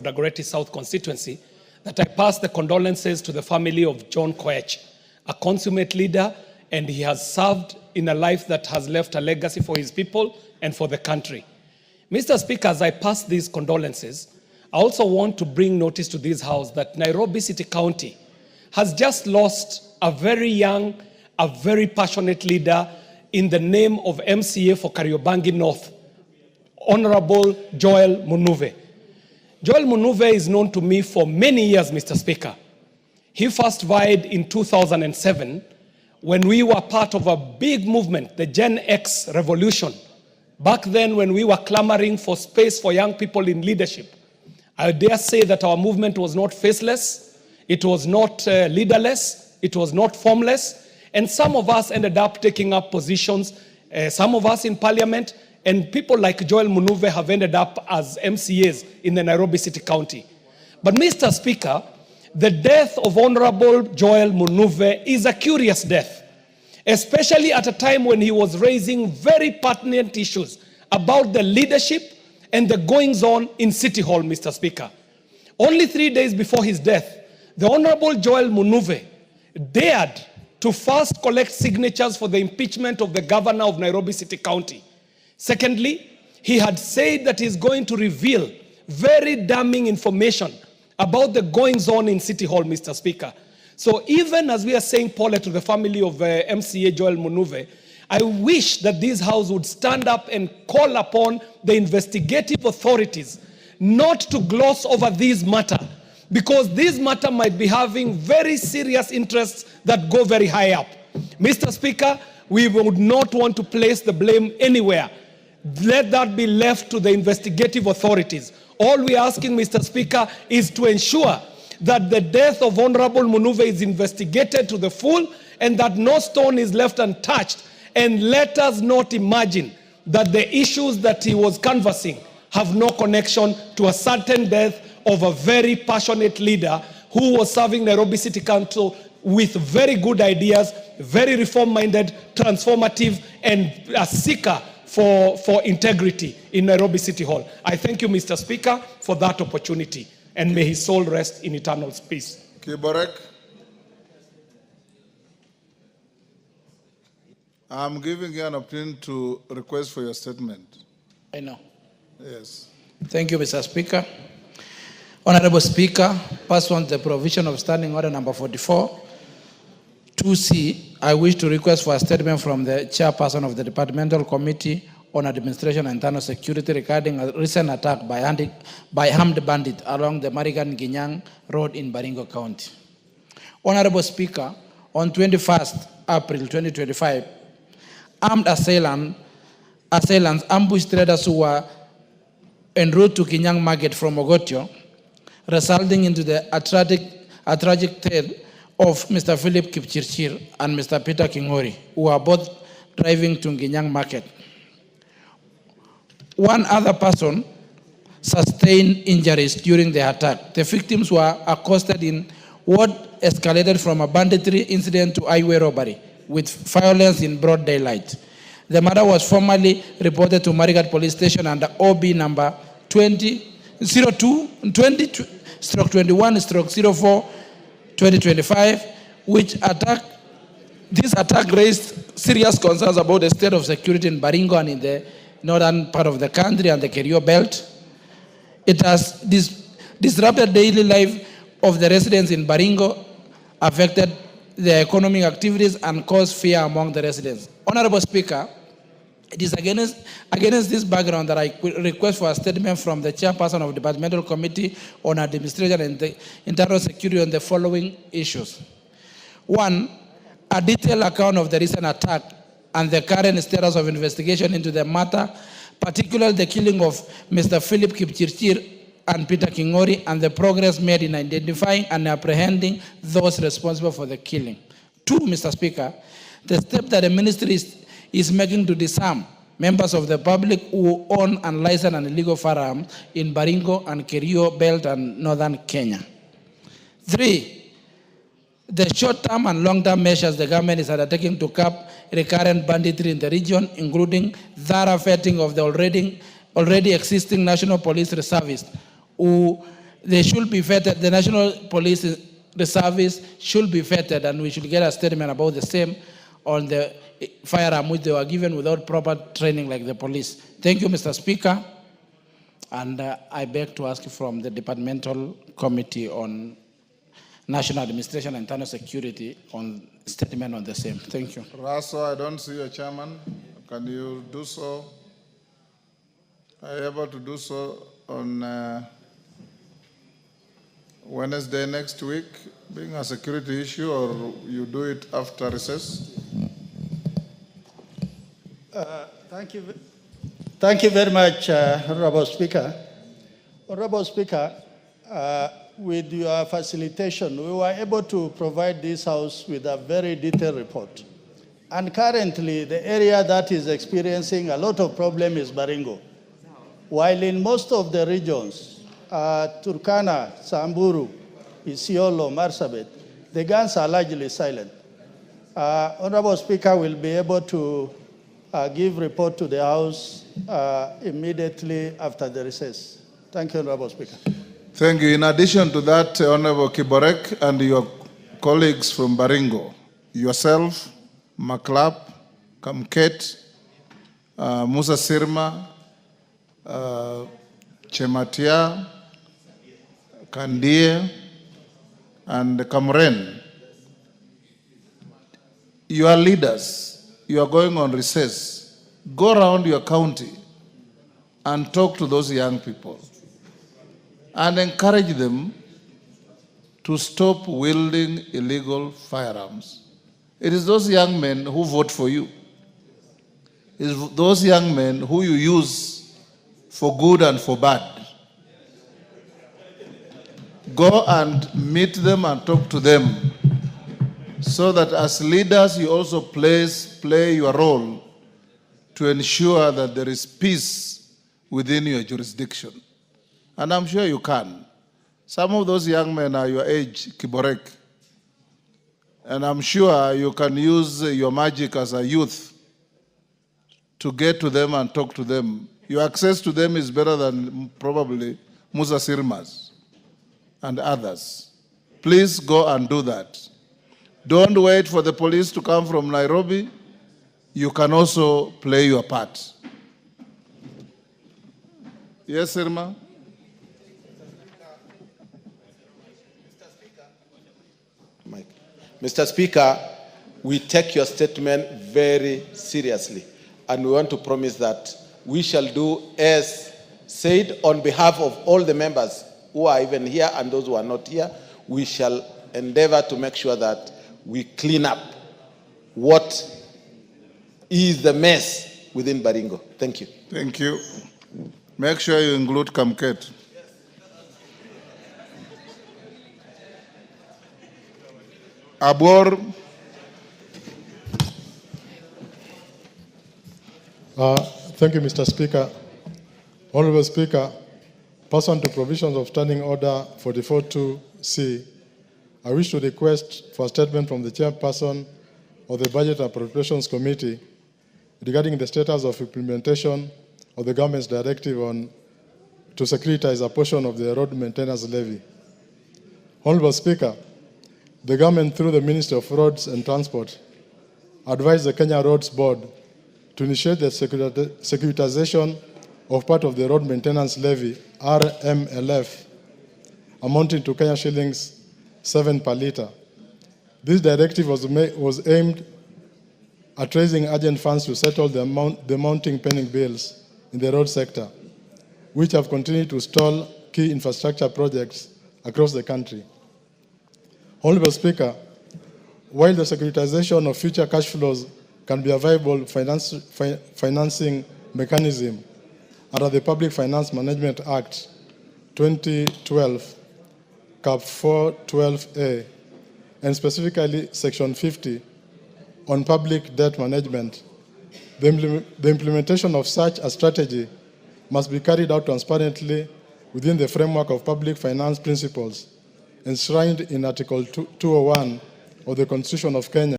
Dagoretti South constituency, that I pass the condolences to the family of John Koech, a consummate leader, and he has served in a life that has left a legacy for his people and for the country. Mr. Speaker, as I pass these condolences, I also want to bring notice to this House that Nairobi City County has just lost a very young, a very passionate leader in the name of MCA for Kariobangi North, Honorable Joel Munuve. Joel Munuve is known to me for many years, Mr. Speaker. He first vied in 2007 when we were part of a big movement, the Gen X revolution. Back then, when we were clamoring for space for young people in leadership, I dare say that our movement was not faceless, it was not leaderless, it was not formless, and some of us ended up taking up positions, some of us in parliament, and people like Joel Munuve have ended up as MCAs in the Nairobi City County. But Mr. Speaker, the death of Honorable Joel Munuve is a curious death, especially at a time when he was raising very pertinent issues about the leadership and the goings-on in City Hall, Mr. Speaker. Only 3 days before his death, the Honorable Joel Munuve dared to first collect signatures for the impeachment of the governor of Nairobi City County. Secondly, he had said that he's going to reveal very damning information about the goings-on in City Hall, Mr. Speaker. So even as we are saying Paula to the family of MCA Joel Munuve, I wish that this House would stand up and call upon the investigative authorities not to gloss over this matter, because this matter might be having very serious interests that go very high up. Mr. Speaker, we would not want to place the blame anywhere. Let that be left to the investigative authorities. All we're asking, Mr. Speaker, is to ensure that the death of Honorable Munuve is investigated to the full and that no stone is left untouched. And let us not imagine that the issues that he was canvassing have no connection to a certain death of a very passionate leader who was serving Nairobi City Council with very good ideas, very reform-minded, transformative, and a seeker for integrity in Nairobi City Hall. I thank you, Mr. Speaker, for that opportunity, and may his soul rest in eternal peace. Kiborek. I'm giving you an opportunity to request for your statement. I know. Yes. Thank you, Mr. Speaker. Honorable Speaker, pursuant to the provision of Standing Order number 44, 2C, I wish to request for a statement from the chairperson of the Departmental Committee on Administration and Internal Security regarding a recent attack by armed bandits along the Marigan-Ginyang Road in Baringo County. Honorable Speaker, on 21st April 2025, armed assailants ambushed traders who were en route to Ginyang Market from Ogotio, resulting into a tragic death of Mr. Philip Kipchirchir and Mr. Peter Kiarie, who are both driving to Ginyang Market. One other person sustained injuries during the attack. The victims were accosted in what escalated from a banditry incident to highway robbery with violence in broad daylight. The matter was formally reported to Marigat Police Station under OB number 20-21-04-2025, this attack raised serious concerns about the state of security in Baringo and in the northern part of the country and the Kiarie belt. It has disrupted daily life of the residents in Baringo, affected their economic activities, and caused fear among the residents. Honorable Speaker, it is against this background that I request for a statement from the chairperson of the Departmental Committee on Administration and the Internal Security on the following issues. One, a detailed account of the recent attack and the current status of investigation into the matter, particularly the killing of Mr. Philip Kipchirchir and Peter Kiarie, and the progress made in identifying and apprehending those responsible for the killing. Two, Mr. Speaker, the step that the ministry is making to disarm members of the public who own unlicensed and illegal firearms in Baringo and Kiarie belt and northern Kenya. Three, the short-term and long-term measures the government is undertaking to curb recurrent banditry in the region, including thorough vetting of the already existing National Police Reservists who they should be vetted. The National Police Service should be vetted, and we should get a statement about the same on the firearm which they were given without proper training like the police. Thank you, Mr. Speaker. And I beg to ask from the Departmental Committee on National Administration and Internal Security on statement on the same. Thank you. Russell, I don't see your chairman. Can you do so? Are you able to do so on Wednesday next week, being a security issue, or you do it after recess? Thank you. Thank you very much, Honorable Speaker. Honorable Speaker, with your facilitation, we were able to provide this House with a very detailed report. And currently, the area that is experiencing a lot of problem is Baringo. While in most of the regions, Turkana, Samburu, Isiolo, Marsabit, the guns are largely silent. Honorable Speaker will be able to give report to the House immediately after the recess. Thank you, Honorable Speaker. Thank you. In addition to that, Honorable Kiborek and your colleagues from Baringo, yourself, Maklap, Kamket, Musa Sirma, Chematia, Kandie, and Kamren, your leaders, you are going on recess. Go around your county and talk to those young people and encourage them to stop wielding illegal firearms. It is those young men who vote for you. It is those young men who you use for good and for bad. Go and meet them and talk to them so that as leaders you also play your role to ensure that there is peace within your jurisdiction. And I'm sure you can. Some of those young men are your age, Kiborek. And I'm sure you can use your magic as a youth to get to them and talk to them. Your access to them is better than probably Musa Sirma's and others. Please go and do that. Don't wait for the police to come from Nairobi. You can also play your part. Yes, Sirma? Mr. Speaker, we take your statement very seriously, and we want to promise that we shall do as said on behalf of all the members who are even here and those who are not here. We shall endeavor to make sure that we clean up what is the mess within Baringo. Thank you. Thank you. Make sure you include Kamket. Abor. Thank you, Mr. Speaker. Honorable Speaker, pursuant to provisions of Standing Order 44.2c, I wish to request for a statement from the chairperson of the Budget and Appropriations Committee regarding the status of implementation of the government's directive to securitize a portion of the road maintenance levy. Honorable Speaker, the government, through the Ministry of Roads and Transport, advised the Kenya Roads Board to initiate the securitization of part of the road maintenance levy, RMLF, amounting to Kenya shillings 7 per litre. This directive was aimed at raising urgent funds to settle the mounting pending bills in the road sector, which have continued to stall key infrastructure projects across the country. Honorable Speaker, while the securitization of future cash flows can be a viable financing mechanism under the Public Finance Management Act 2012, Cap 412A, and specifically Section 50 on public debt management, the implementation of such a strategy must be carried out transparently within the framework of public finance principles enshrined in Article 201 of the Constitution of Kenya.